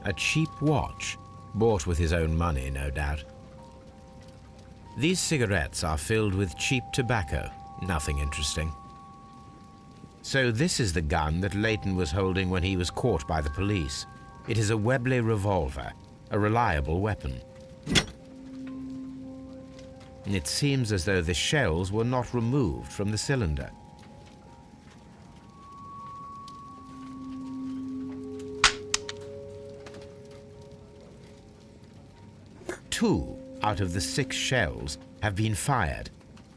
A cheap watch, bought with his own money, no doubt. These cigarettes are filled with cheap tobacco, nothing interesting. So this is the gun that Leighton was holding when he was caught by the police. It is a Webley revolver, a reliable weapon. It seems as though the shells were not removed from the cylinder. Two out of the 6 shells have been fired.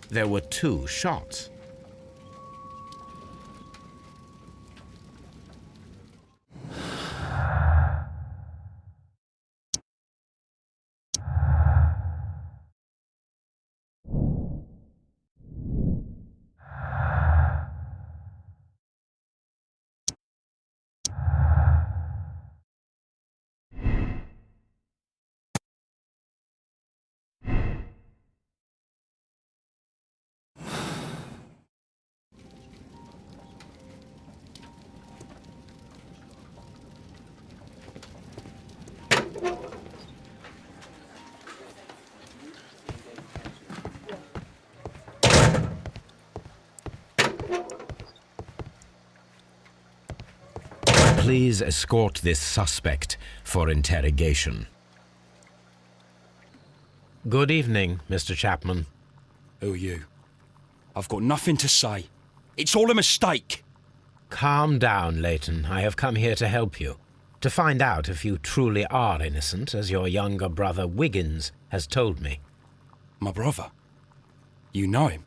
There were 2 shots. Please escort this suspect for interrogation. Good evening, Mr. Chapman. Who are you? I've got nothing to say. It's all a mistake. Calm down, Leighton. I have come here to help you. To find out if you truly are innocent, as your younger brother Wiggins has told me. My brother? You know him?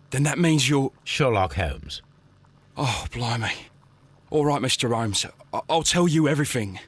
Then that means you're... Sherlock Holmes. Oh, blimey. All right, Mr. Holmes. I'll tell you everything.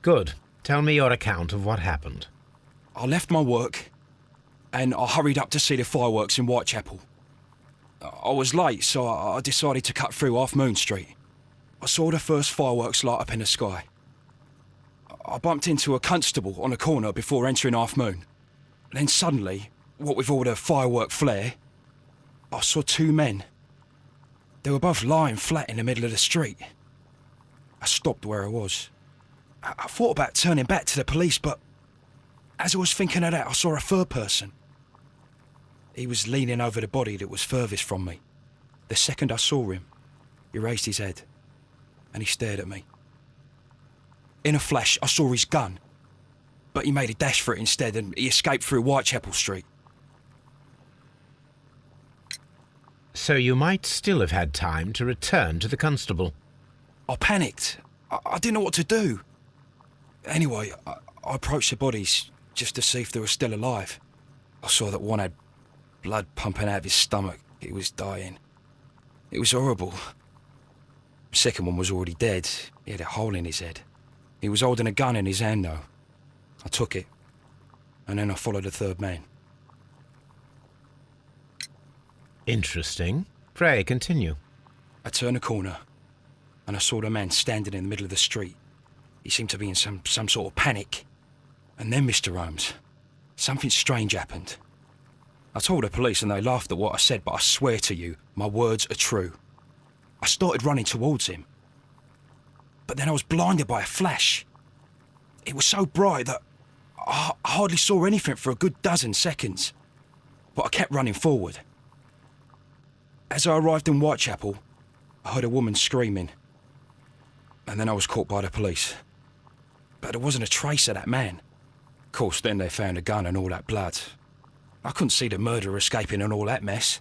Good. Tell me your account of what happened. I left my work and I hurried up to see the fireworks in Whitechapel. I was late, so I decided to cut through Half Moon Street. I saw the first fireworks light up in the sky. I bumped into a constable on a corner before entering Half Moon. Then suddenly, what with all the firework flare, I saw 2 men. They were both lying flat in the middle of the street. I stopped where I was. I thought about turning back to the police, but as I was thinking of that, I saw a third person. He was leaning over the body that was furthest from me. The second I saw him, he raised his head and he stared at me. In a flash, I saw his gun, but he made a dash for it instead and he escaped through Whitechapel Street. So you might still have had time to return to the constable. I panicked. I didn't know what to do. Anyway, I approached the bodies just to see if they were still alive. I saw that one had blood pumping out of his stomach. He was dying. It was horrible. The second one was already dead. He had a hole in his head. He was holding a gun in his hand, though. I took it, and then I followed the third man. Interesting. Pray, continue. I turned a corner, and I saw the man standing in the middle of the street. He seemed to be in some sort of panic. And then, Mr. Holmes, something strange happened. I told the police and they laughed at what I said, but I swear to you, my words are true. I started running towards him. But then I was blinded by a flash. It was so bright that I hardly saw anything for a good dozen seconds. But I kept running forward. As I arrived in Whitechapel, I heard a woman screaming. And then I was caught by the police. But there wasn't a trace of that man. Of course, then they found a gun and all that blood. I couldn't see the murderer escaping and all that mess.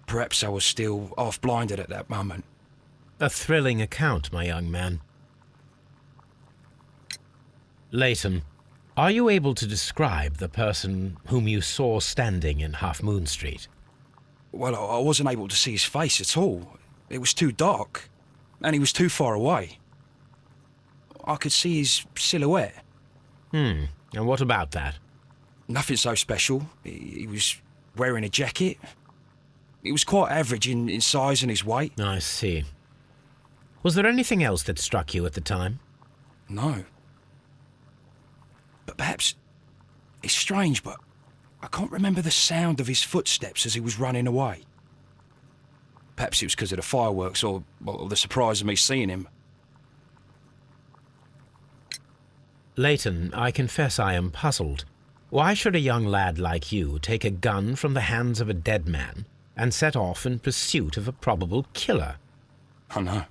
Perhaps I was still half-blinded at that moment. A thrilling account, my young man. Leighton, are you able to describe the person whom you saw standing in Half Moon Street? Well, I wasn't able to see his face at all. It was too dark, and he was too far away. I could see his silhouette. And what about that? Nothing so special. He was wearing a jacket. He was quite average in size and his weight. I see. Was there anything else that struck you at the time? No. But perhaps it's strange, but I can't remember the sound of his footsteps as he was running away. Perhaps it was because of the fireworks or the surprise of me seeing him. Leighton, I confess I am puzzled. Why should a young lad like you take a gun from the hands of a dead man and set off in pursuit of a probable killer? I know.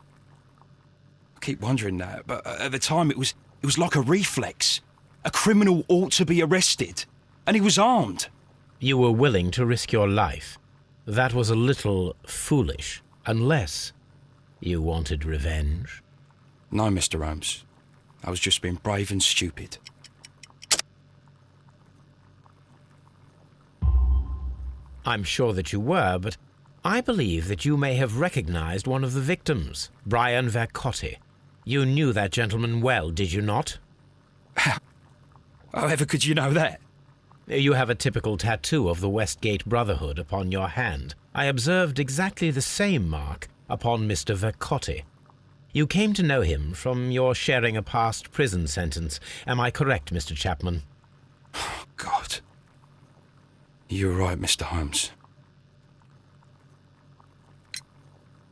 I keep wondering that, but at the time it was like a reflex. A criminal ought to be arrested, and he was armed. You were willing to risk your life. That was a little foolish, unless you wanted revenge. No, Mr. Holmes. I was just being brave and stupid. I'm sure that you were, but I believe that you may have recognized one of the victims, Brian Vercotti. You knew that gentleman well, did you not? However could you know that? You have a typical tattoo of the Westgate Brotherhood upon your hand. I observed exactly the same mark upon Mr. Vercotti. You came to know him from your sharing a past prison sentence. Am I correct, Mr. Chapman? God. You're right, Mr. Holmes.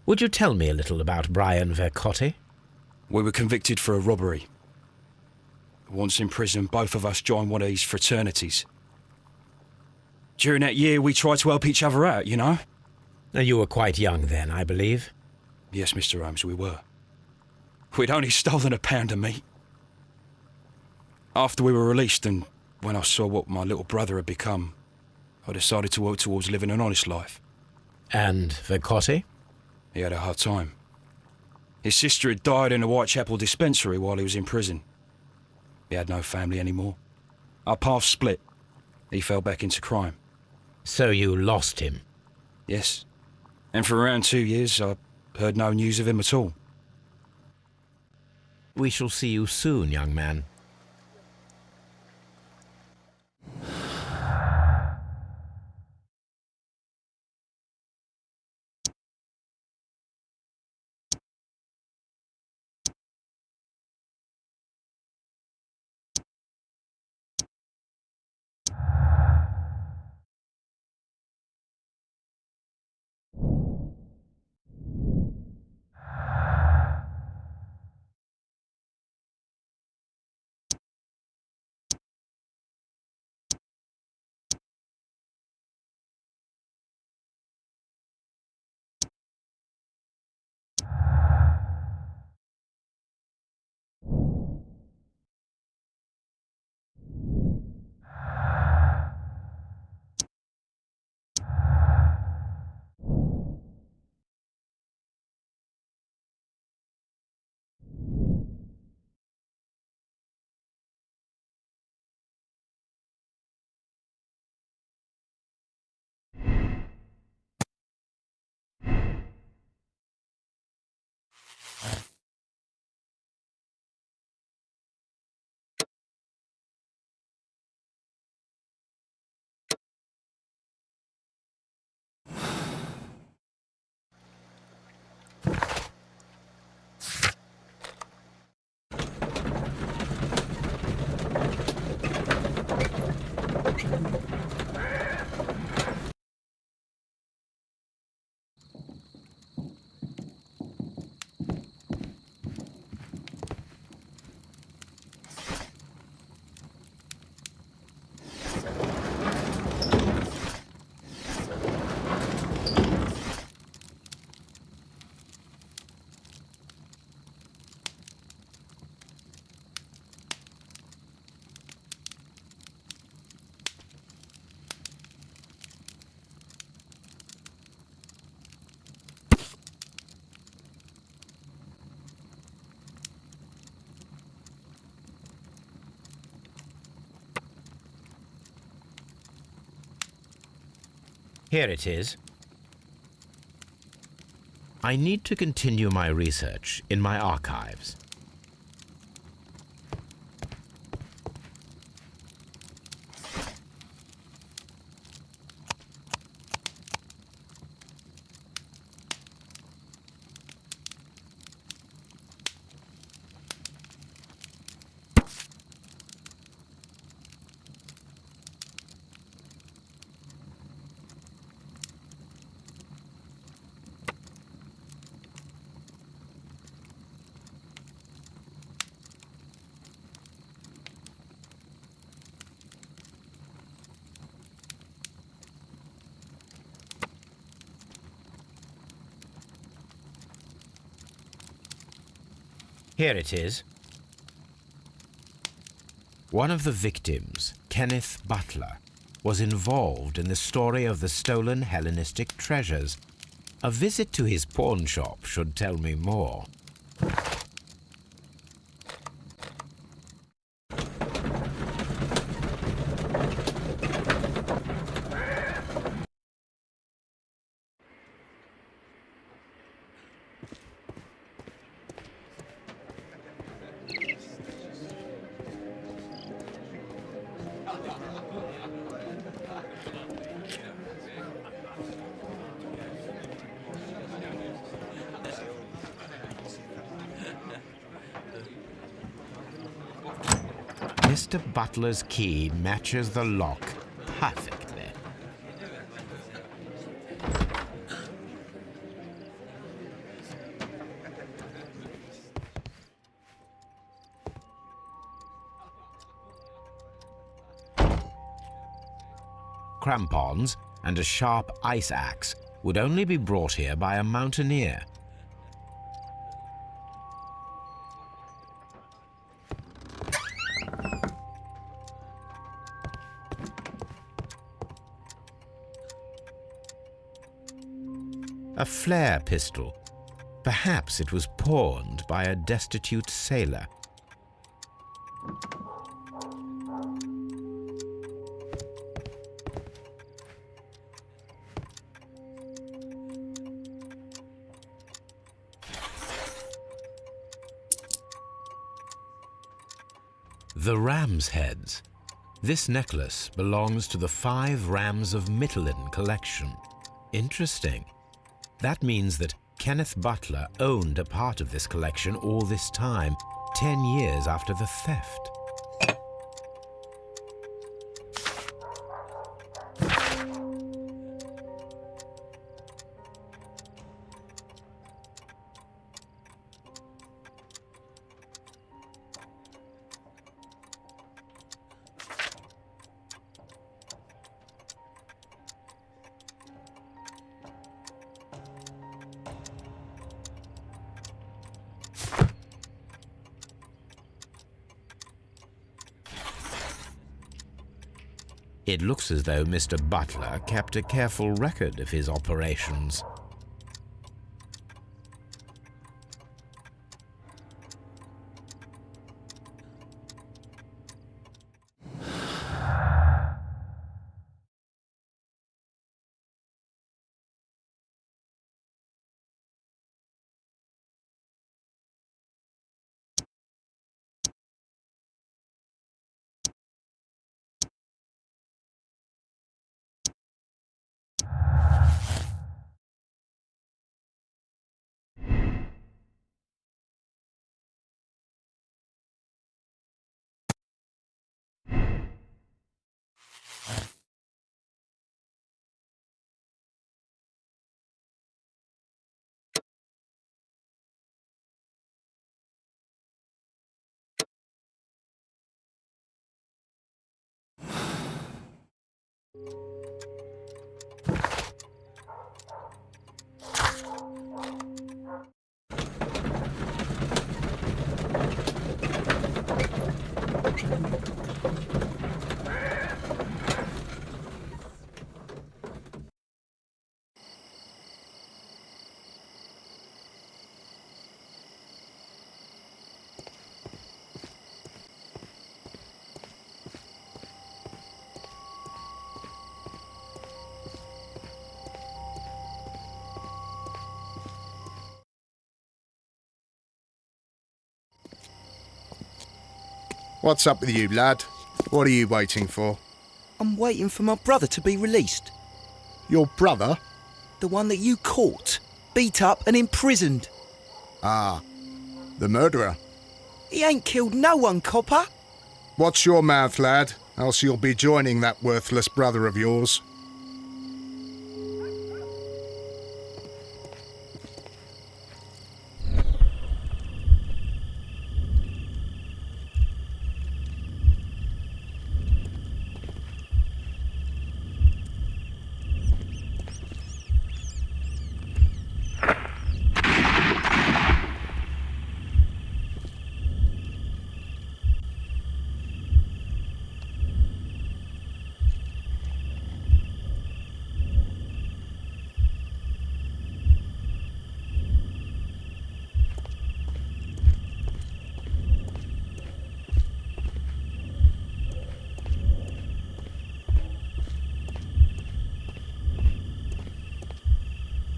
Would you tell me a little about Brian Vercotti? We were convicted for a robbery. Once in prison, both of us joined one of these fraternities. During that year, we tried to help each other out, you know? You were quite young then, I believe. Yes, Mr. Holmes, we were. We'd only stolen a pound of meat. After we were released, and when I saw what my little brother had become, I decided to work towards living an honest life. And Vercotti? He had a hard time. His sister had died in a Whitechapel dispensary while he was in prison. He had no family anymore. Our paths split. He fell back into crime. So you lost him? Yes. And for around 2 years, I heard no news of him at all. We shall see you soon, young man. Here it is. I need to continue my research in my archives. Here it is. One of the victims, Kenneth Butler, was involved in the story of the stolen Hellenistic treasures. A visit to his pawn shop should tell me more. Mr. Butler's key matches the lock perfectly. Crampons and a sharp ice axe would only be brought here by a mountaineer. A flare pistol. Perhaps it was pawned by a destitute sailor. The ram's heads. This necklace belongs to the 5 Rams of Mittelin collection. Interesting. That means that Kenneth Butler owned a part of this collection all this time, 10 years after the theft. It looks as though Mr. Butler kept a careful record of his operations. What's up with you, lad? What are you waiting for? I'm waiting for my brother to be released. Your brother? The one that you caught, beat up and imprisoned. Ah, the murderer. He ain't killed no one, copper. Watch your mouth, lad, else you'll be joining that worthless brother of yours.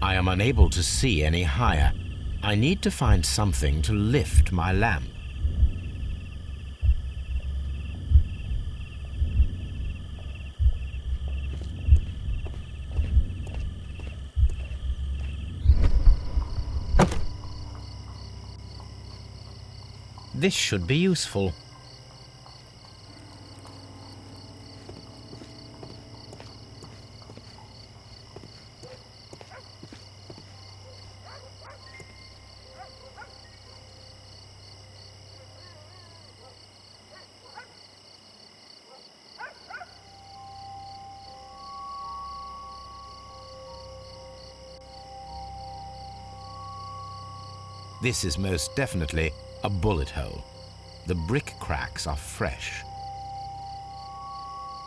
I am unable to see any higher. I need to find something to lift my lamp. This should be useful. This is most definitely a bullet hole. The brick cracks are fresh.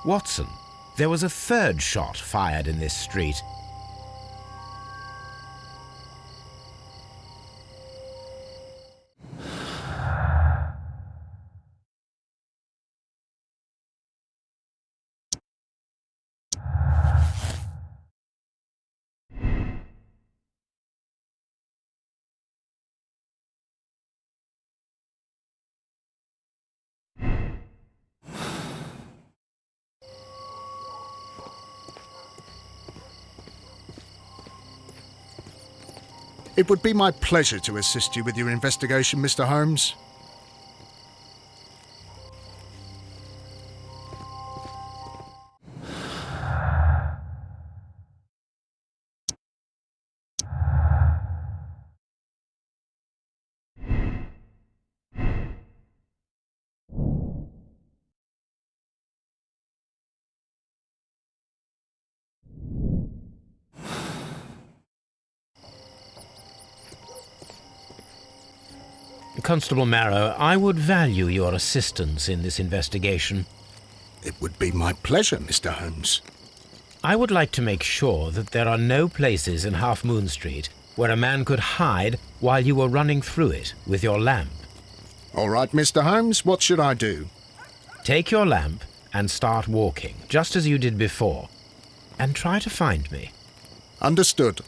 Watson, there was a third shot fired in this street. It would be my pleasure to assist you with your investigation, Mr. Holmes. Constable Marrow, I would value your assistance in this investigation. It would be my pleasure, Mr. Holmes. I would like to make sure that there are no places in Half Moon Street where a man could hide while you were running through it with your lamp. All right, Mr. Holmes, what should I do? Take your lamp and start walking, just as you did before, and try to find me. Understood.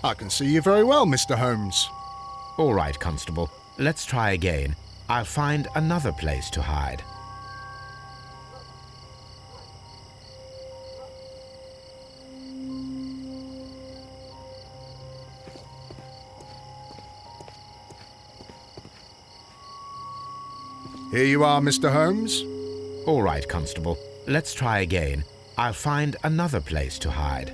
I can see you very well, Mr. Holmes. All right, Constable. Let's try again. I'll find another place to hide. Here you are, Mr. Holmes. All right, Constable. Let's try again. I'll find another place to hide.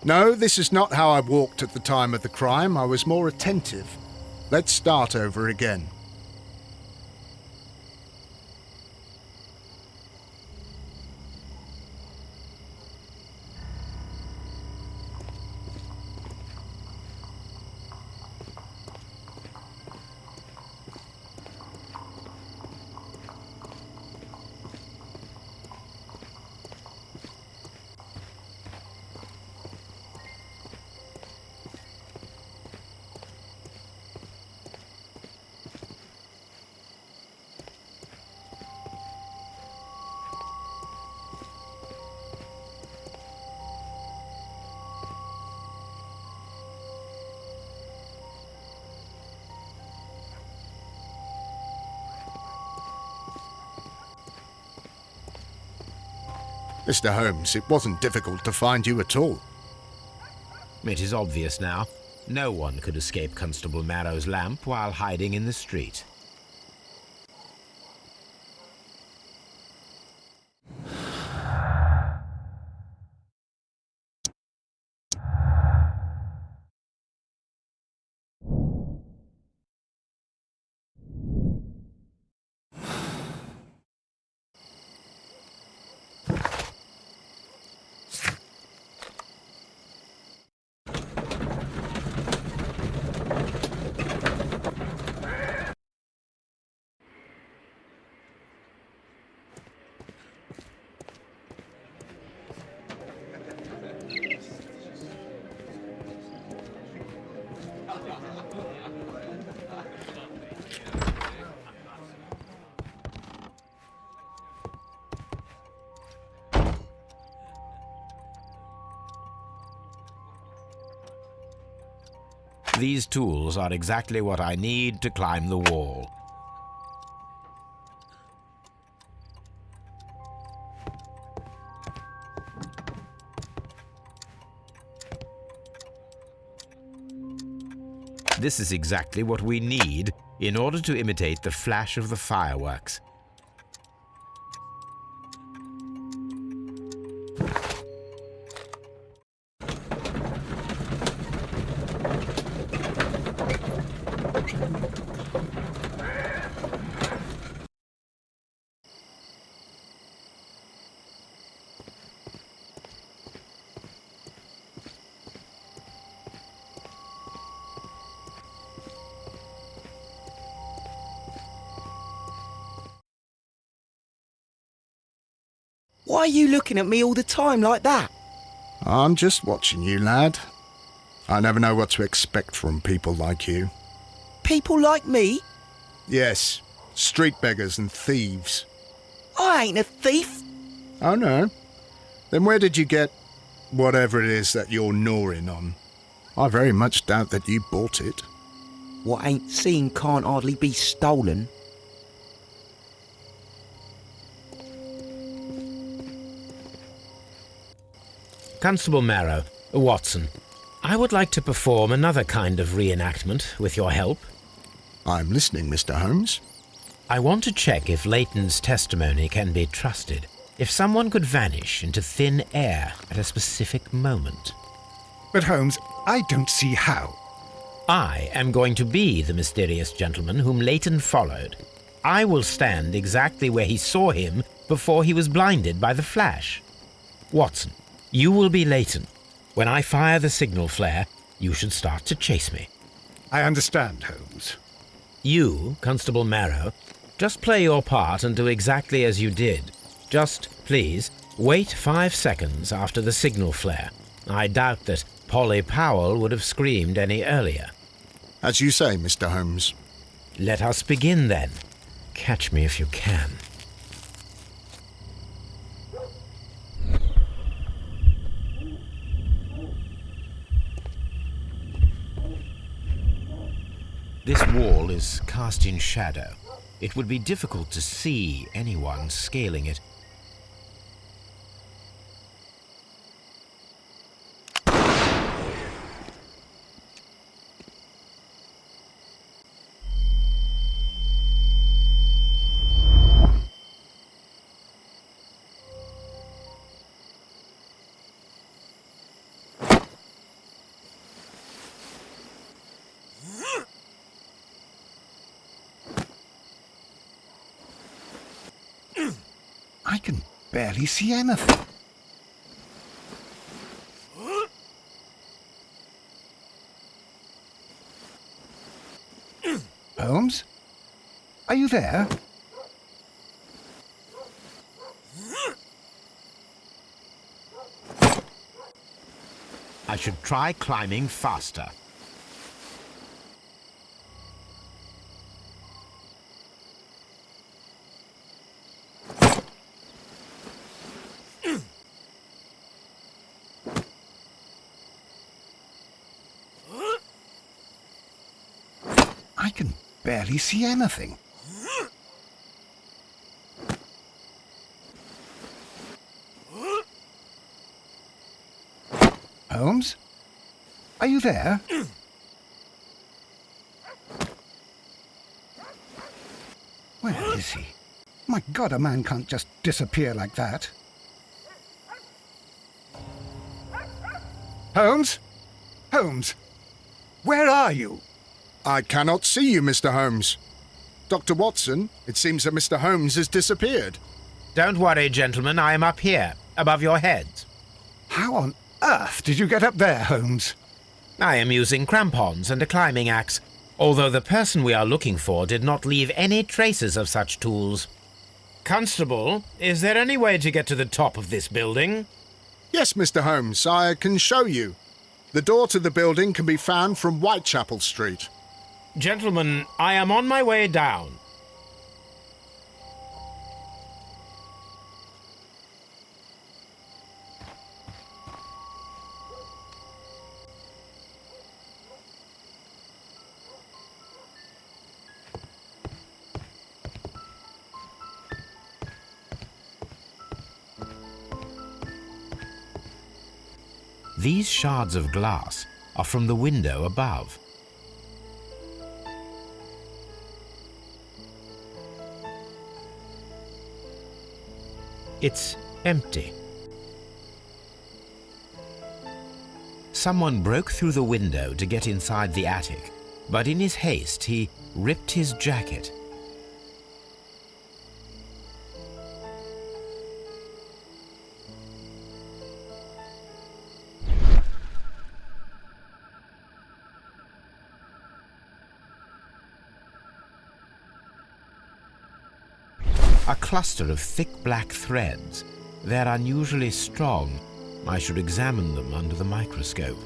No, this is not how I walked at the time of the crime. I was more attentive. Let's start over again. Mr. Holmes, it wasn't difficult to find you at all. It is obvious now. No one could escape Constable Marrow's lamp while hiding in the street. These tools are exactly what I need to climb the wall. This is exactly what we need in order to imitate the flash of the fireworks. Why are you looking at me all the time like that? I'm just watching you, lad. I never know what to expect from people like you. People like me? Yes, street beggars and thieves. I ain't a thief. Oh no? Then where did you get whatever it is that you're gnawing on? I very much doubt that you bought it. What ain't seen can't hardly be stolen. Constable Marrow, Watson, I would like to perform another kind of reenactment with your help. I'm listening, Mr. Holmes. I want to check if Leighton's testimony can be trusted. If someone could vanish into thin air at a specific moment. But Holmes, I don't see how. I am going to be the mysterious gentleman whom Leighton followed. I will stand exactly where he saw him before he was blinded by the flash. Watson, you will be Leighton. When I fire the signal flare, you should start to chase me. I understand, Holmes. You, Constable Marrow, just play your part and do exactly as you did. Just, please, wait 5 seconds after the signal flare. I doubt that Polly Powell would have screamed any earlier. As you say, Mr. Holmes. Let us begin then. Catch me if you can. This wall is cast in shadow. It would be difficult to see anyone scaling it. barely see anything. Holmes? Are you there? I should try climbing faster. I can barely see anything. Holmes? Are you there? Where is he? My God, a man can't just disappear like that. Holmes? Holmes? Where are you? I cannot see you, Mr. Holmes. Dr. Watson, it seems that Mr. Holmes has disappeared. Don't worry, gentlemen, I am up here, above your heads. How on earth did you get up there, Holmes? I am using crampons and a climbing axe, although the person we are looking for did not leave any traces of such tools. Constable, is there any way to get to the top of this building? Yes, Mr. Holmes, I can show you. The door to the building can be found from Whitechapel Street. Gentlemen, I am on my way down. These shards of glass are from the window above. It's empty. Someone broke through the window to get inside the attic, but in his haste he ripped his jacket. A cluster of thick black threads. They're unusually strong. I should examine them under the microscope.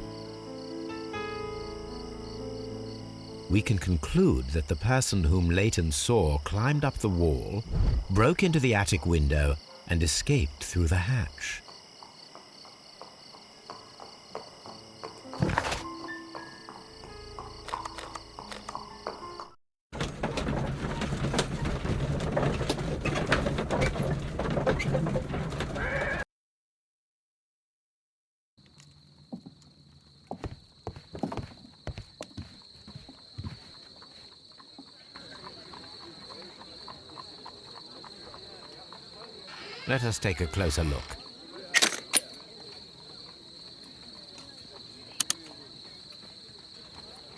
We can conclude that the person whom Leighton saw climbed up the wall, broke into the attic window, and escaped through the hatch. Let us take a closer look.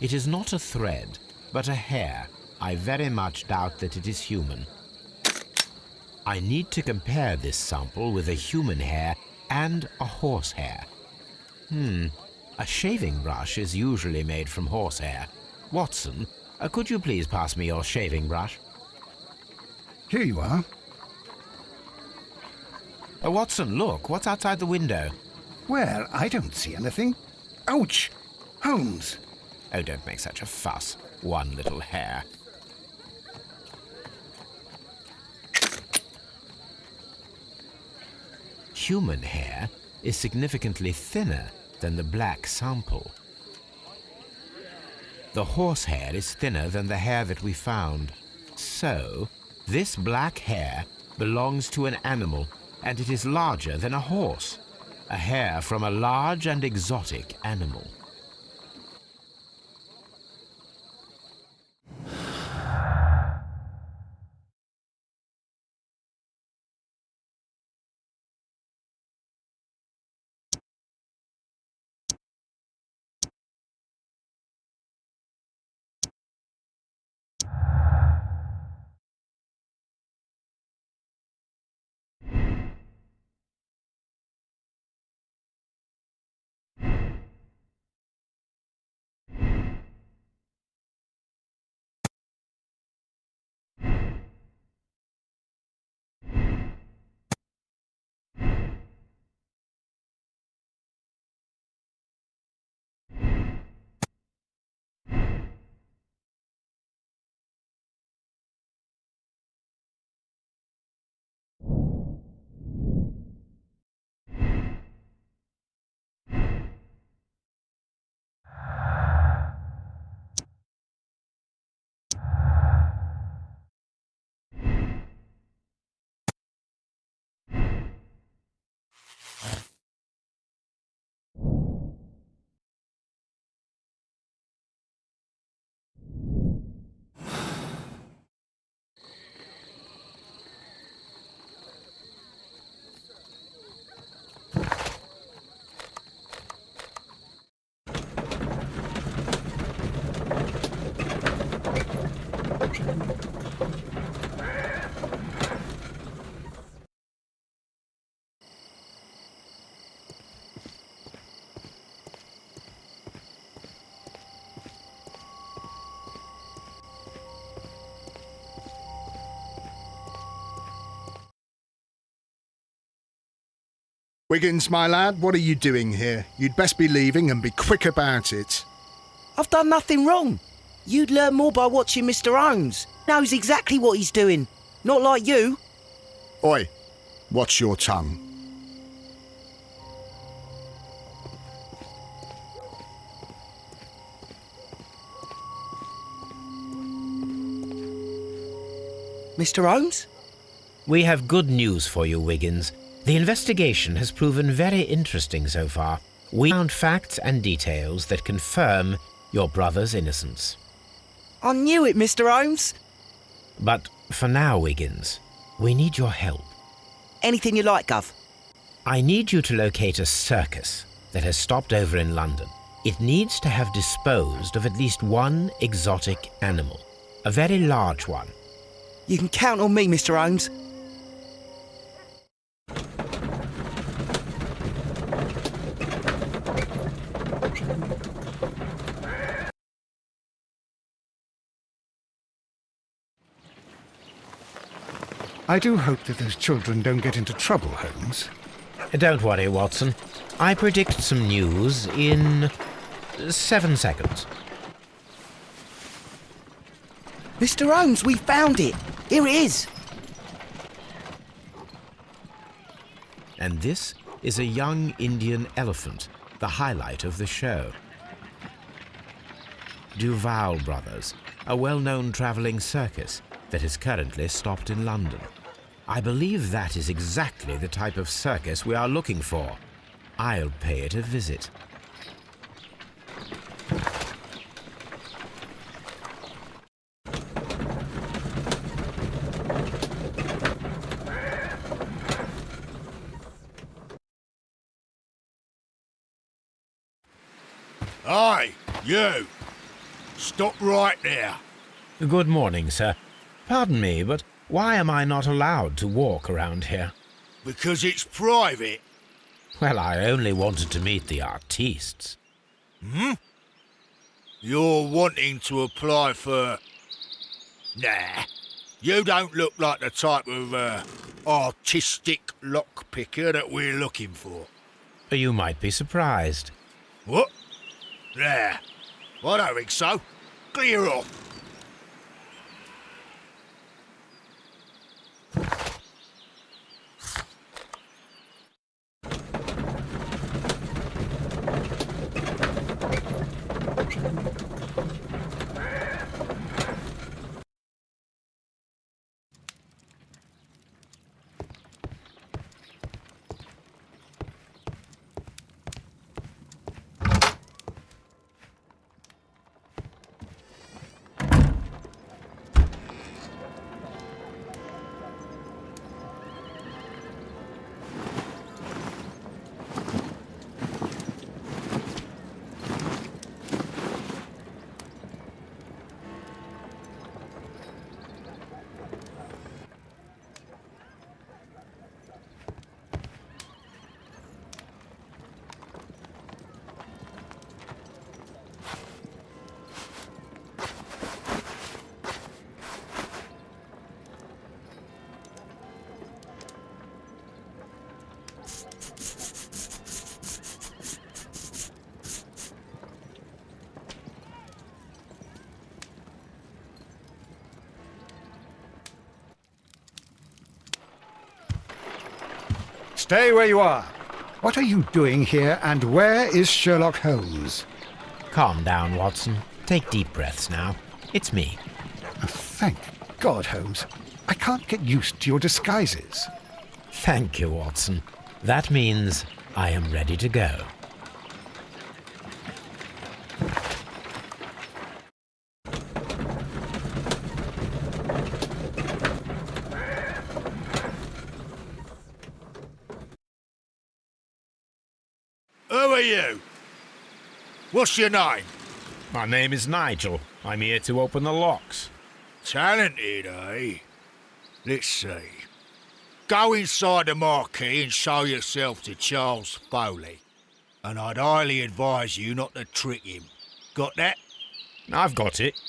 It is not a thread, but a hair. I very much doubt that it is human. I need to compare this sample with a human hair and a horse hair. A shaving brush is usually made from horsehair. Watson, could you please pass me your shaving brush? Here you are. Watson, look, what's outside the window? Well, I don't see anything. Ouch! Holmes! Oh, don't make such a fuss. One little hair. Human hair is significantly thinner than the black sample. The horsehair is thinner than the hair that we found. So, this black hair belongs to an animal, and it is larger than a horse. A hair from a large and exotic animal. Wiggins, my lad, what are you doing here? You'd best be leaving and be quick about it. I've done nothing wrong. You'd learn more by watching Mr. Holmes. Knows exactly what he's doing. Not like you. Oi, watch your tongue. Mr. Holmes? We have good news for you, Wiggins. The investigation has proven very interesting so far. We found facts and details that confirm your brother's innocence. I knew it, Mr. Holmes. But for now, Wiggins, we need your help. Anything you like, Gov. I need you to locate a circus that has stopped over in London. It needs to have disposed of at least one exotic animal, a very large one. You can count on me, Mr. Holmes. I do hope that those children don't get into trouble, Holmes. Don't worry, Watson. I predict some news in 7 seconds. Mr. Holmes, we found it. Here it is. And this is a young Indian elephant, the highlight of the show. Duval Brothers, a well-known travelling circus that is currently stopped in London. I believe that is exactly the type of circus we are looking for. I'll pay it a visit. Aye, you! Stop right there. Good morning, sir. Pardon me, but why am I not allowed to walk around here? Because it's private. Well, I only wanted to meet the artistes. You're wanting to apply for... Nah, you don't look like the type of, artistic lockpicker that we're looking for. You might be surprised. What? Nah, I don't think so. Clear off. Stay where you are. What are you doing here, and where is Sherlock Holmes? Calm down, Watson. Take deep breaths now. It's me. Oh, thank God, Holmes. I can't get used to your disguises. Thank you, Watson. That means I am ready to go. Who are you? What's your name? My name is Nigel. I'm here to open the locks. Talented, eh? Let's see. Go inside the marquee and show yourself to Charles Foley. And I'd highly advise you not to trick him. Got that? I've got it.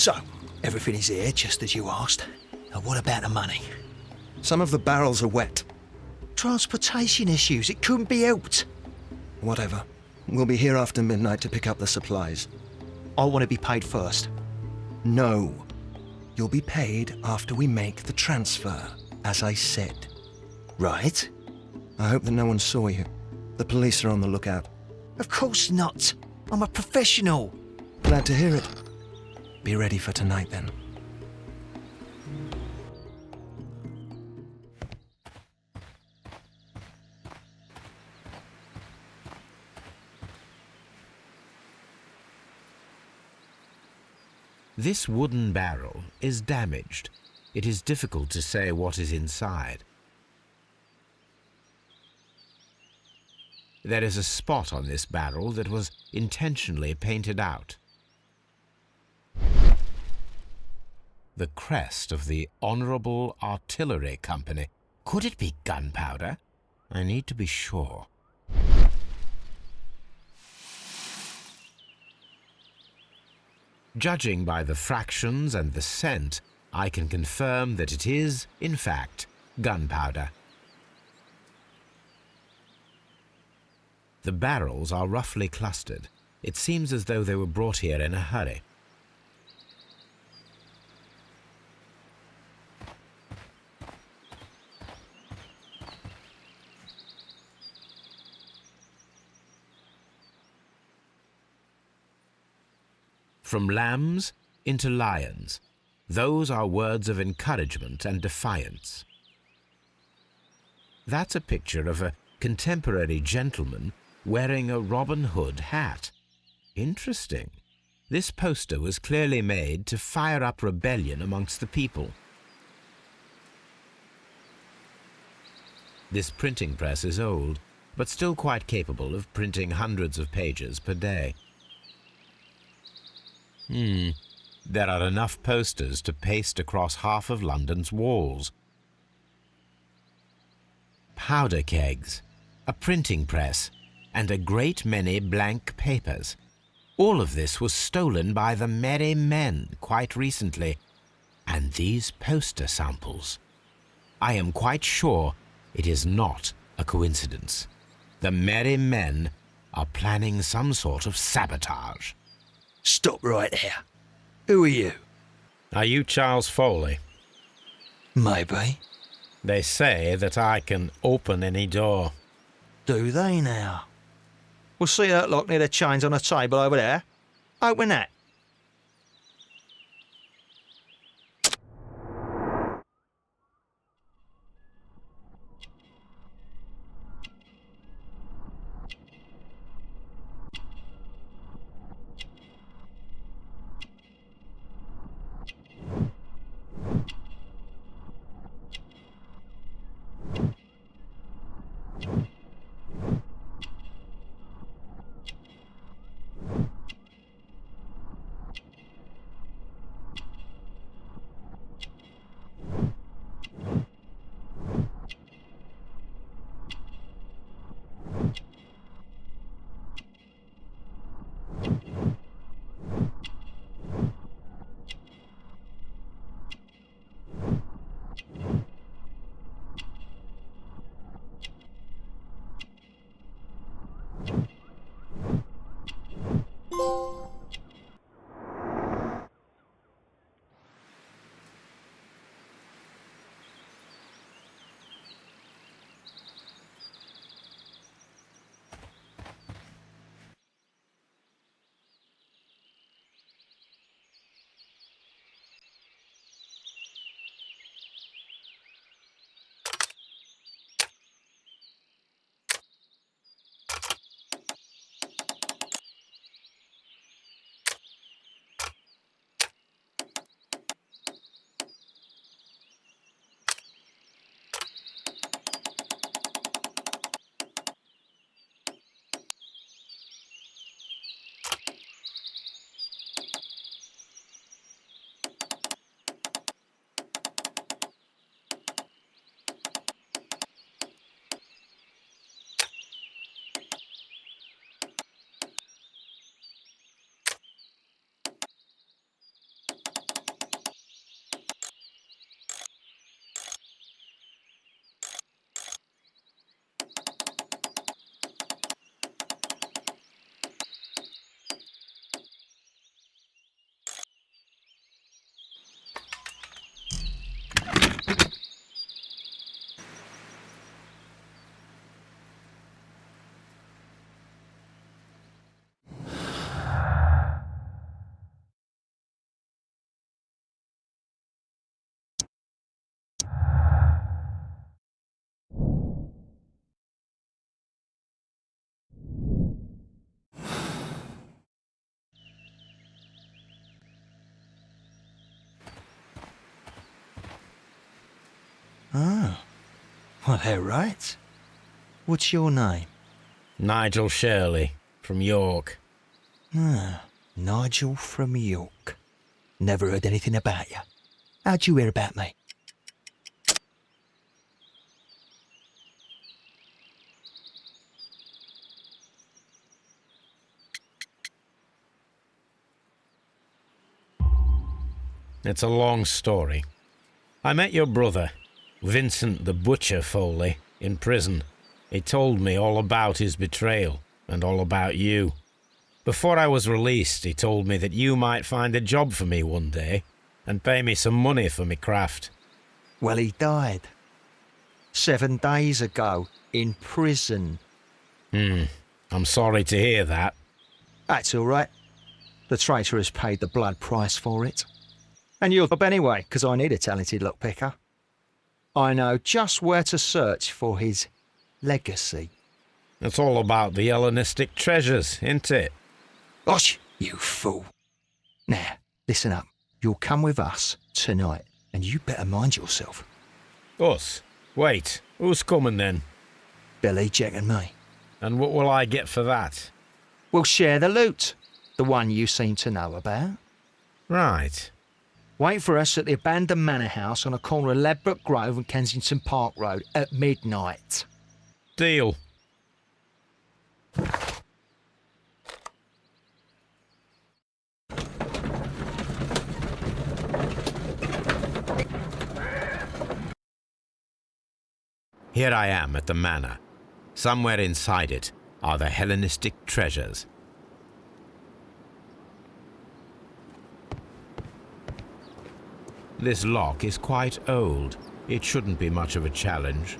So, everything is here, just as you asked. Now what about the money? Some of the barrels are wet. Transportation issues, it couldn't be helped. Whatever. We'll be here after midnight to pick up the supplies. I want to be paid first. No. You'll be paid after we make the transfer, as I said. Right? I hope that no one saw you. The police are on the lookout. Of course not. I'm a professional. Glad to hear it. Be ready for tonight, then. This wooden barrel is damaged. It is difficult to say what is inside. There is a spot on this barrel that was intentionally painted out. The crest of the Honourable Artillery Company. Could it be gunpowder? I need to be sure. Judging by the fractions and the scent, I can confirm that it is, in fact, gunpowder. The barrels are roughly clustered. It seems as though they were brought here in a hurry. From lambs into lions, those are words of encouragement and defiance. That's a picture of a contemporary gentleman wearing a Robin Hood hat. Interesting. This poster was clearly made to fire up rebellion amongst the people. This printing press is old, but still quite capable of printing hundreds of pages per day. There are enough posters to paste across half of London's walls. Powder kegs, a printing press, and a great many blank papers. All of this was stolen by the Merry Men quite recently. And these poster samples. I am quite sure it is not a coincidence. The Merry Men are planning some sort of sabotage. Stop right there. Who are you? Are you Charles Foley? Maybe. They say that I can open any door. Do they now? We'll see that lock near the chains on a table over there. Open that. Oh, well, they're right. What's your name? Nigel Shirley, from York. Nigel from York. Never heard anything about you. How'd you hear about me? It's a long story. I met your brother, Vincent the Butcher Foley, in prison. He told me all about his betrayal and all about you. Before I was released, he told me that you might find a job for me one day and pay me some money for me craft. Well, he died. 7 days ago, in prison. I'm sorry to hear that. That's all right. The traitor has paid the blood price for it. And you'll help anyway, because I need a talented lockpicker. I know just where to search for his legacy. It's all about the Hellenistic treasures, isn't it? Gosh, you fool. Now, listen up. You'll come with us tonight, and you better mind yourself. Us? Wait, who's coming then? Billy, Jack and me. And what will I get for that? We'll share the loot. The one you seem to know about. Right. Wait for us at the abandoned manor house on the corner of Ladbroke Grove and Kensington Park Road at midnight. Deal. Here I am at the manor. Somewhere inside it are the Hellenistic treasures. This lock is quite old. It shouldn't be much of a challenge.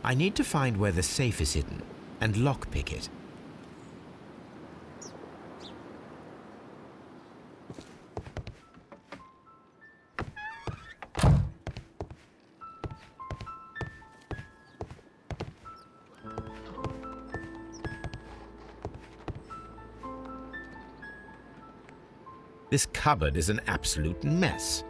I need to find where the safe is hidden and lockpick it. This cupboard is an absolute mess.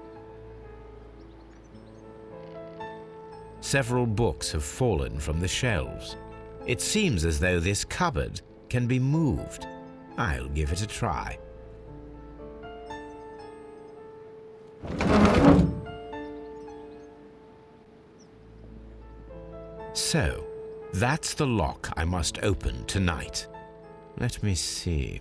Several books have fallen from the shelves. It seems as though this cupboard can be moved. I'll give it a try. So, that's the lock I must open tonight. Let me see.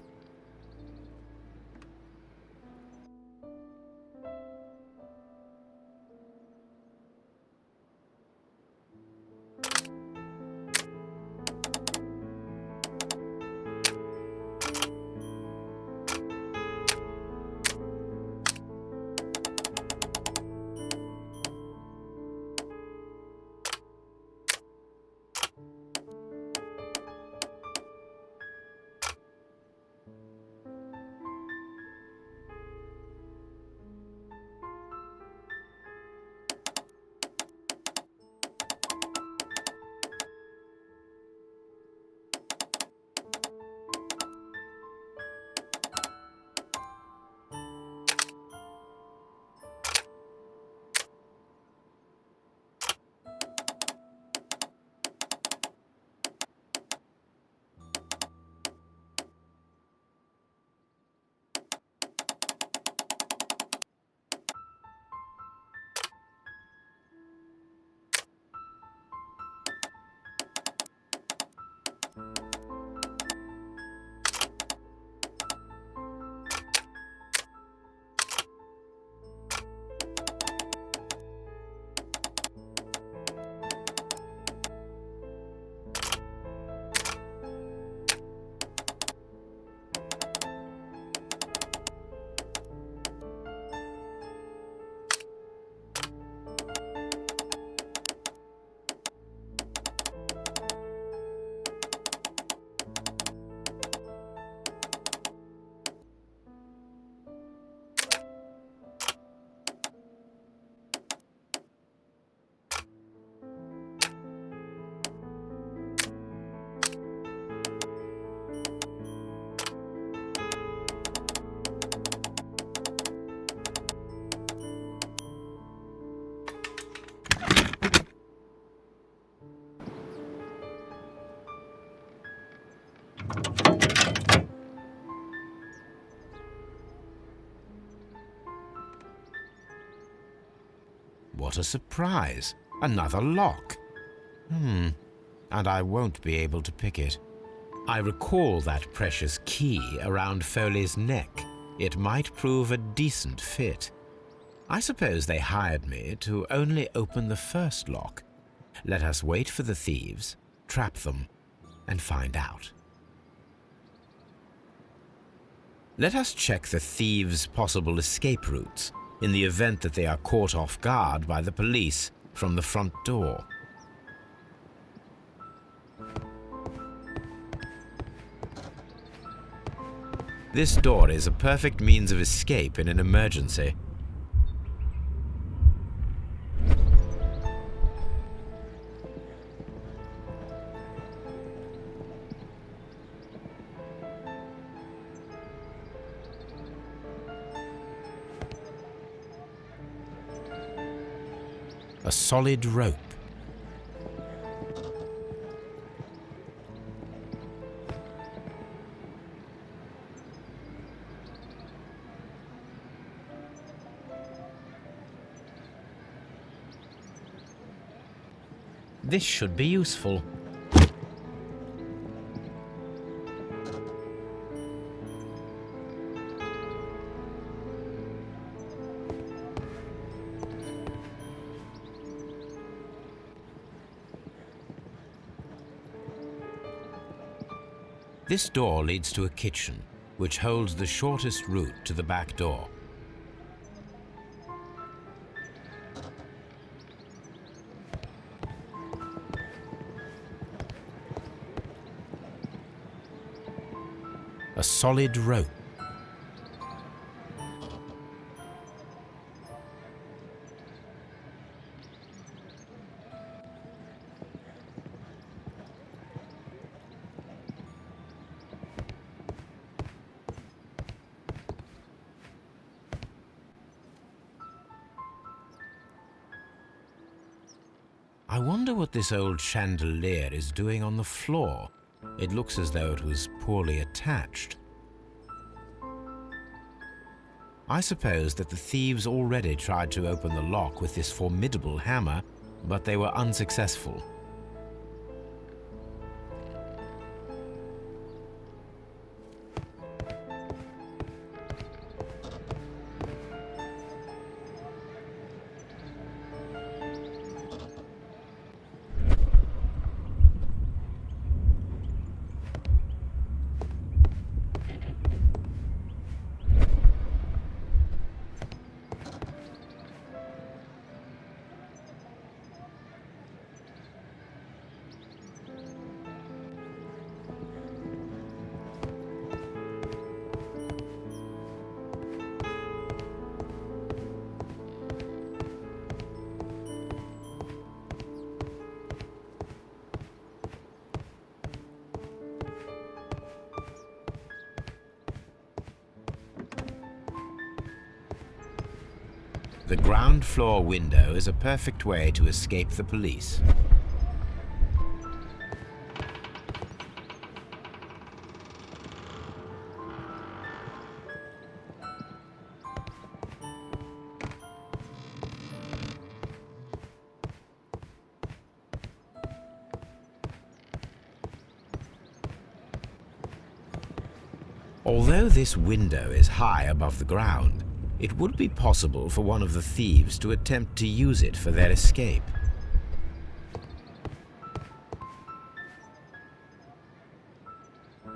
What a surprise! Another lock. And I won't be able to pick it. I recall that precious key around Foley's neck. It might prove a decent fit. I suppose they hired me to only open the first lock. Let us wait for the thieves, trap them, and find out. Let us check the thieves' possible escape routes in the event that they are caught off guard by the police from the front door. This door is a perfect means of escape in an emergency. A solid rope. This should be useful. This door leads to a kitchen, which holds the shortest route to the back door. solid rope. I wonder what this old chandelier is doing on the floor. It looks as though it was poorly attached. I suppose that the thieves already tried to open the lock with this formidable hammer, but they were unsuccessful. The ground floor window is a perfect way to escape the police. Although this window is high above the ground, it would be possible for one of the thieves to attempt to use it for their escape.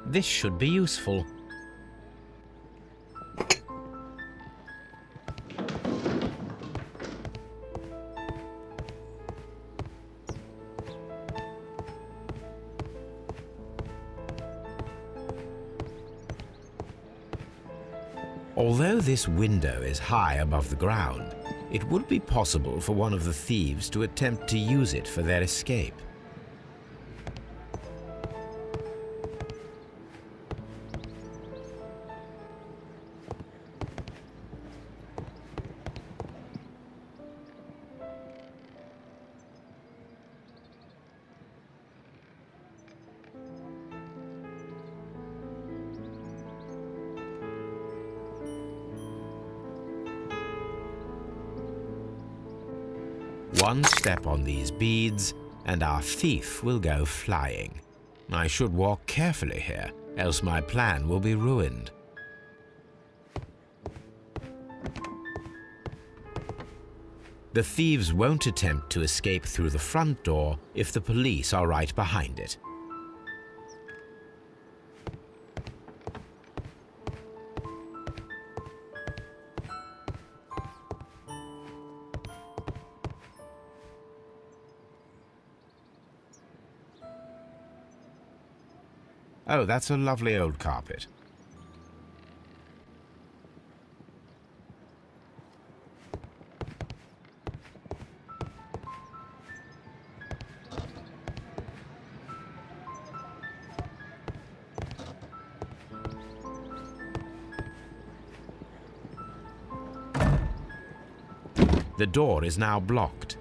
This should be useful. Although this window is high above the ground, it would be possible for one of the thieves to attempt to use it for their escape. One step on these beads, and our thief will go flying. I should walk carefully here, else my plan will be ruined. The thieves won't attempt to escape through the front door if the police are right behind it. Oh, that's a lovely old carpet. The door is now blocked.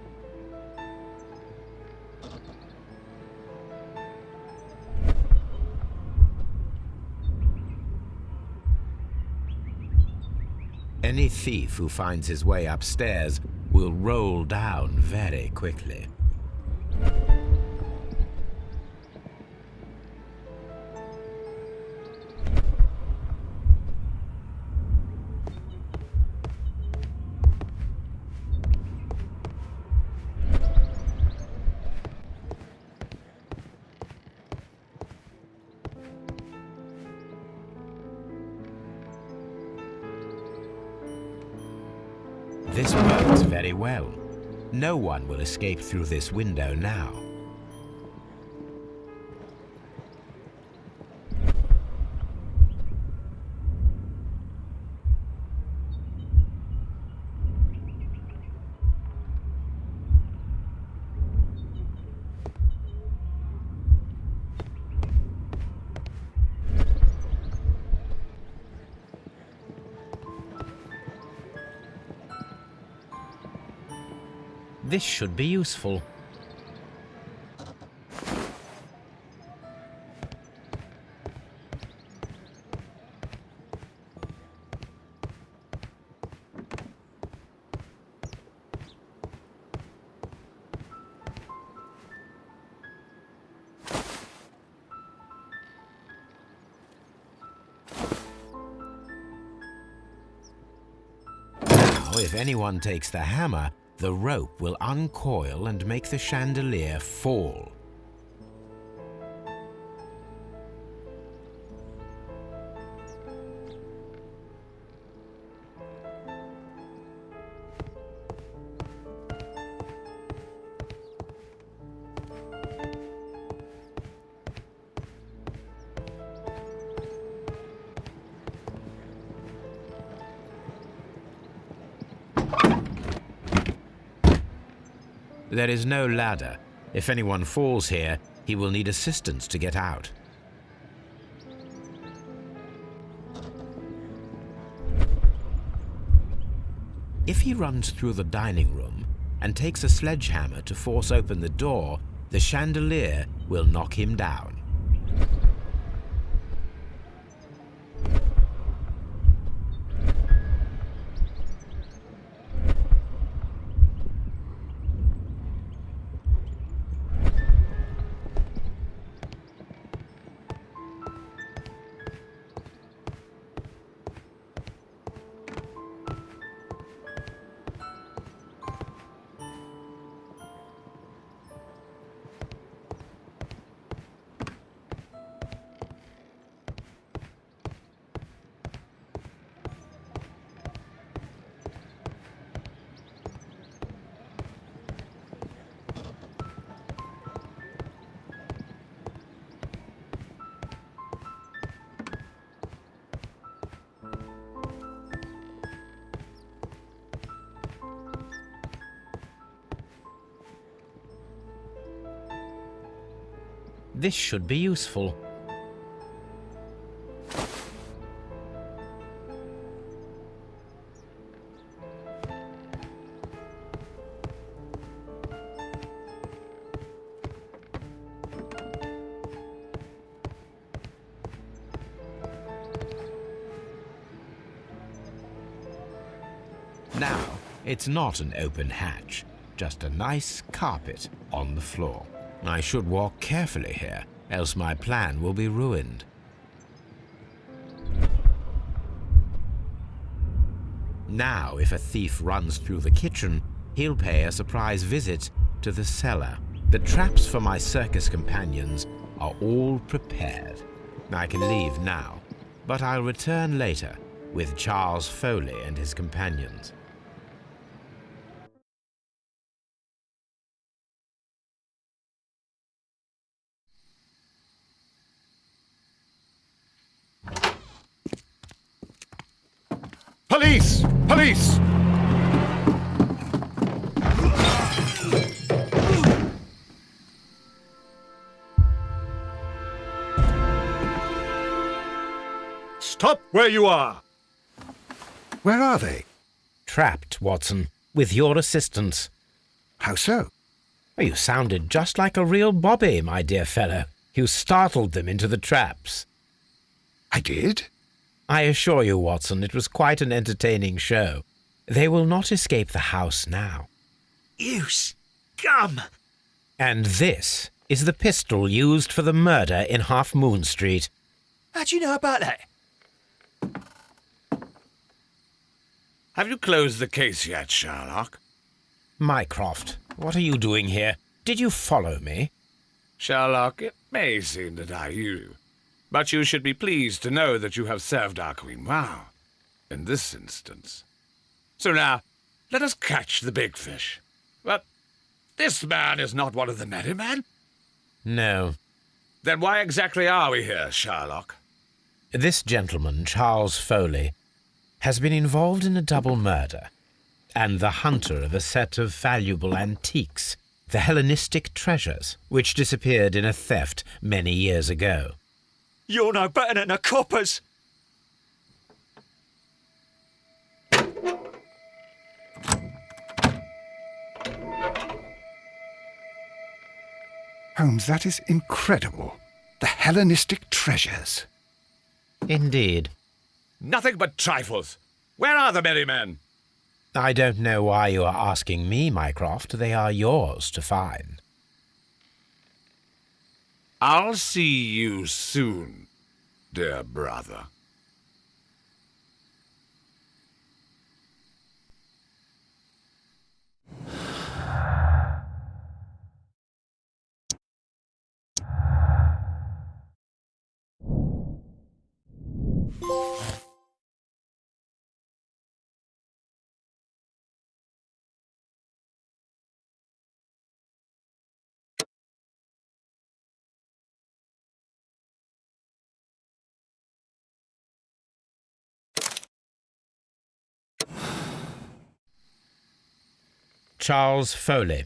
Any thief who finds his way upstairs will roll down very quickly. This works very well. No one will escape through this window now. This should be useful. Now, if anyone takes the hammer, the rope will uncoil and make the chandelier fall. There is no ladder. If anyone falls here, he will need assistance to get out. If he runs through the dining room and takes a sledgehammer to force open the door, the chandelier will knock him down. This should be useful. Now, it's not an open hatch, just a nice carpet on the floor. I should walk carefully here, else my plan will be ruined. Now, if a thief runs through the kitchen, he'll pay a surprise visit to the cellar. The traps for my circus companions are all prepared. I can leave now, but I'll return later with Charles Foley and his companions. Police! Police! Stop where you are! Where are they? Trapped, Watson, with your assistance. How so? Oh, you sounded just like a real bobby, my dear fellow. You startled them into the traps. I did? I assure you, Watson, it was quite an entertaining show. They will not escape the house now. You scum! And this is the pistol used for the murder in Half Moon Street. How do you know about that? Have you closed the case yet, Sherlock? Mycroft, what are you doing here? Did you follow me? Sherlock, it may seem that I you, but you should be pleased to know that you have served our queen well, in this instance. So now, let us catch the big fish. But this man is not one of the merry men? No. Then why exactly are we here, Sherlock? This gentleman, Charles Foley, has been involved in a double murder, and the hunter of a set of valuable antiques, the Hellenistic treasures, which disappeared in a theft many years ago. You're no better than the coppers. Holmes, that is incredible. The Hellenistic treasures. Indeed. Nothing but trifles. Where are the merry men? I don't know why you are asking me, Mycroft. They are yours to find. I'll see you soon, dear brother. Charles Foley,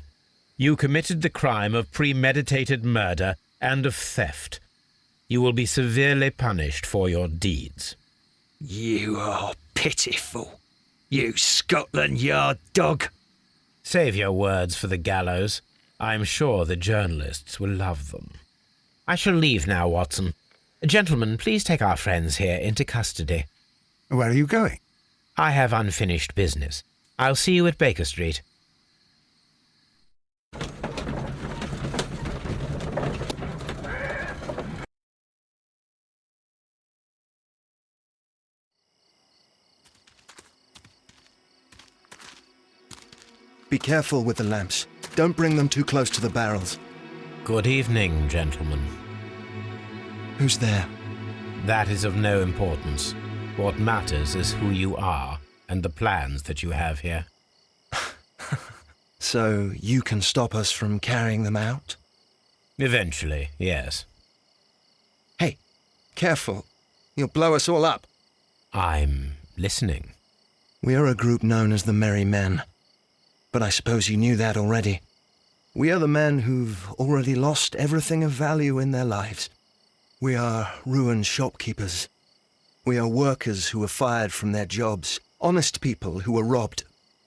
you committed the crime of premeditated murder and of theft. You will be severely punished for your deeds. You are pitiful, you Scotland Yard dog. Save your words for the gallows. I'm sure the journalists will love them. I shall leave now, Watson. Gentlemen, please take our friends here into custody. Where are you going? I have unfinished business. I'll see you at Baker Street. Be careful with the lamps. Don't bring them too close to the barrels. Good evening, gentlemen. Who's there? That is of no importance. What matters is who you are and the plans that you have here. So you can stop us from carrying them out? Eventually, yes. Hey, careful. You'll blow us all up. I'm listening. We are a group known as the Merry Men. But I suppose you knew that already. We are the men who've already lost everything of value in their lives. We are ruined shopkeepers. We are workers who were fired from their jobs, honest people who were robbed.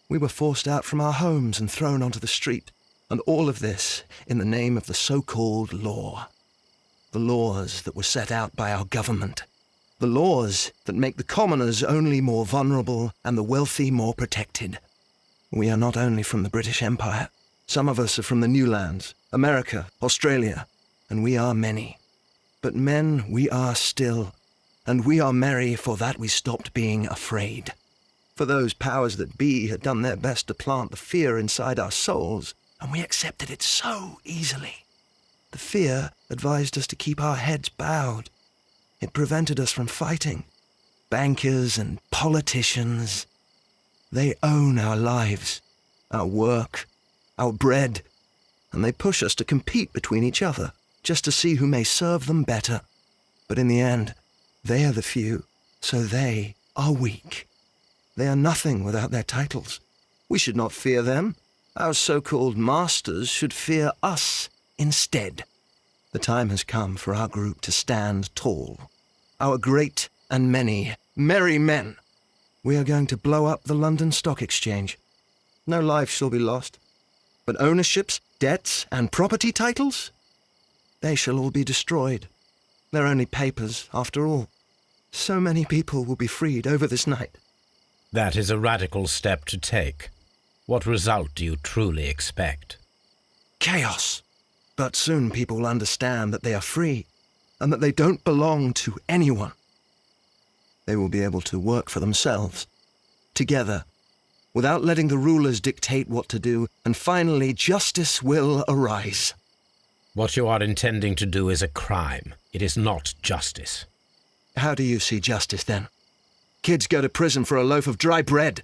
We were forced out from our homes and thrown onto the street, and all of this in the name of the so-called law. The laws that were set out by our government. The laws that make the commoners only more vulnerable and the wealthy more protected. We are not only from the British Empire. Some of us are from the New Lands, America, Australia, and we are many. But men we are still, and we are merry for that we stopped being afraid. For those powers that be had done their best to plant the fear inside our souls, and we accepted it so easily. The fear advised us to keep our heads bowed. It prevented us from fighting. Bankers and politicians, they own our lives, our work, our bread, and they push us to compete between each other just to see who may serve them better. But in the end, they are the few, so they are weak. They are nothing without their titles. We should not fear them. Our so-called masters should fear us instead. The time has come for our group to stand tall. Our great and many merry men. We are going to blow up the London Stock Exchange. No life shall be lost. But ownerships, debts, and property titles? They shall all be destroyed. They're only papers, after all. So many people will be freed over this night. That is a radical step to take. What result do you truly expect? Chaos. But soon people will understand that they are free, and that they don't belong to anyone. They will be able to work for themselves, together, without letting the rulers dictate what to do, and finally justice will arise. What you are intending to do is a crime. It is not justice. How do you see justice, then? Kids go to prison for a loaf of dry bread.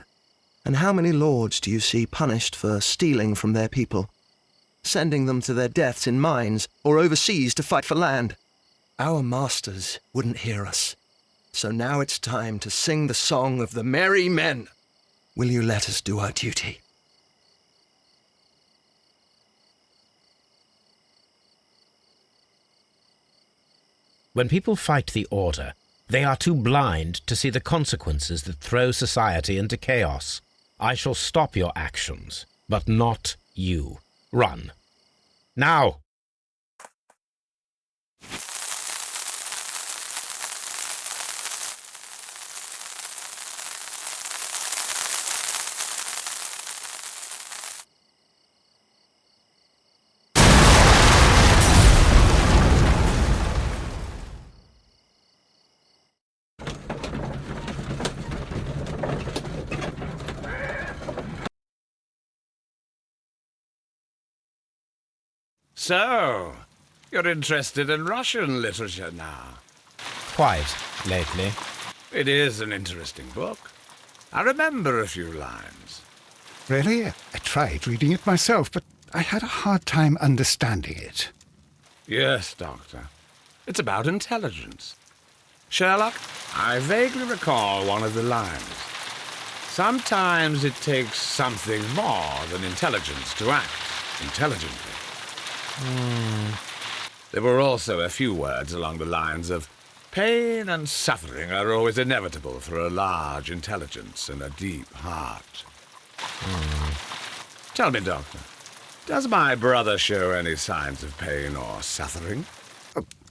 And how many lords do you see punished for stealing from their people, sending them to their deaths in mines or overseas to fight for land? Our masters wouldn't hear us. So now it's time to sing the song of the merry men. Will you let us do our duty? When people fight the order, they are too blind to see the consequences that throw society into chaos. I shall stop your actions, but not You. Run. Now! So, you're interested in Russian literature now? Quite, lately. It is an interesting book. I remember a few lines. Really? I tried reading it myself, but I had a hard time understanding it. Yes, Doctor. It's about intelligence. Sherlock, I vaguely recall one of the lines. Sometimes it takes something more than intelligence to act intelligently. There were also a few words along the lines of, pain and suffering are always inevitable for a large intelligence and a deep heart. Tell me, Doctor, does my brother show any signs of pain or suffering?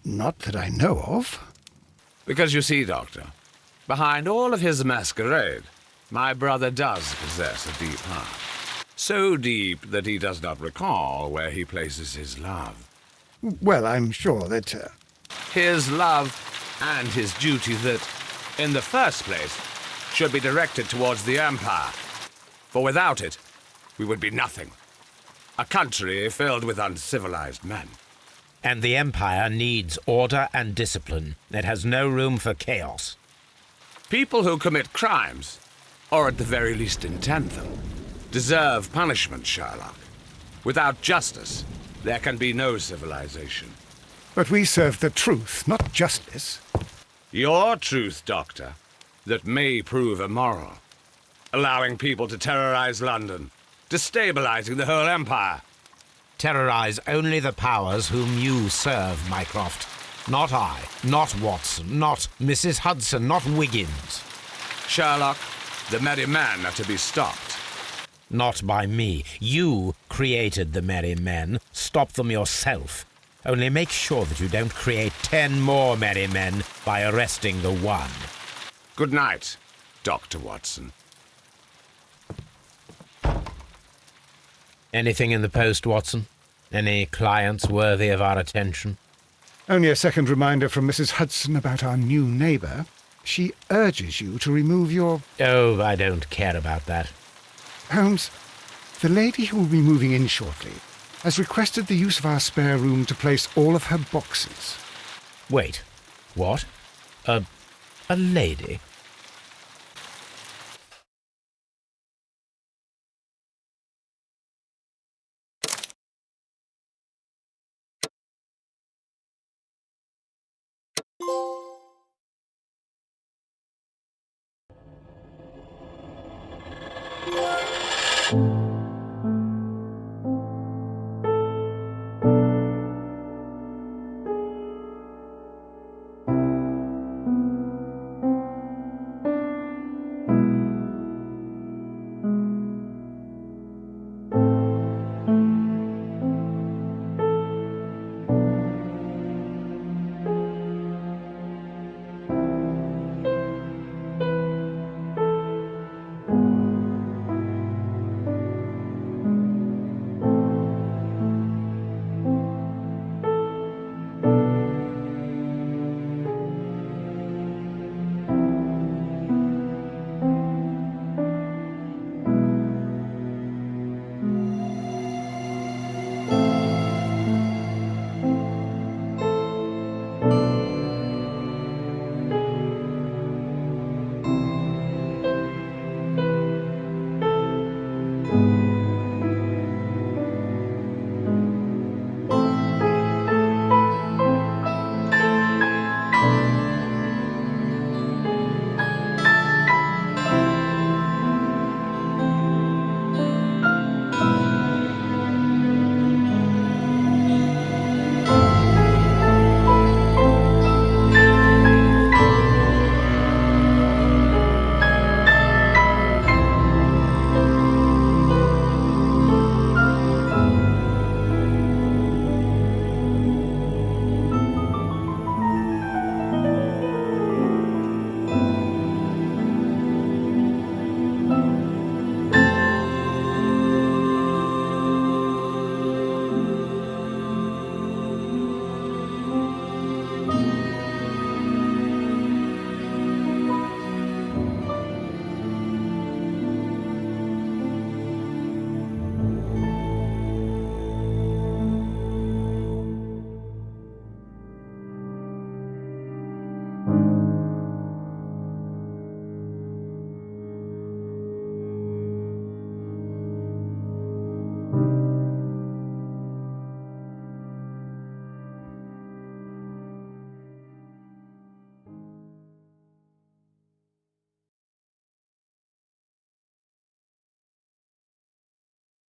Not that I know of. Because you see, Doctor, behind all of his masquerade, my brother does possess a deep heart. So deep that he does not recall where he places his love. Well, I'm sure that... His love and his duty that, in the first place, should be directed towards the Empire. For without it, we would be nothing. A country filled with uncivilized men. And the Empire needs order and discipline. It has no room for chaos. People who commit crimes, or at the very least intend them, deserve punishment, Sherlock. Without justice, there can be no civilization. But we serve the truth, not justice. Your truth, Doctor, that may prove immoral. Allowing people to terrorize London, destabilizing the whole empire. Terrorize only the powers whom you serve, Mycroft. Not I, not Watson, not Mrs. Hudson, not Wiggins. Sherlock, the merry men are to be stopped. Not by me. You created the merry men. Stop them yourself. Only make sure that you don't create 10 more merry men by arresting the one. Good night, Dr. Watson. Anything in the post, Watson? Any clients worthy of our attention? Only a second reminder from Mrs. Hudson about our new neighbour. She urges you to remove your... Oh, I don't care about that. Holmes, the lady who will be moving in shortly has requested the use of our spare room to place all of her boxes. Wait, what? A lady? you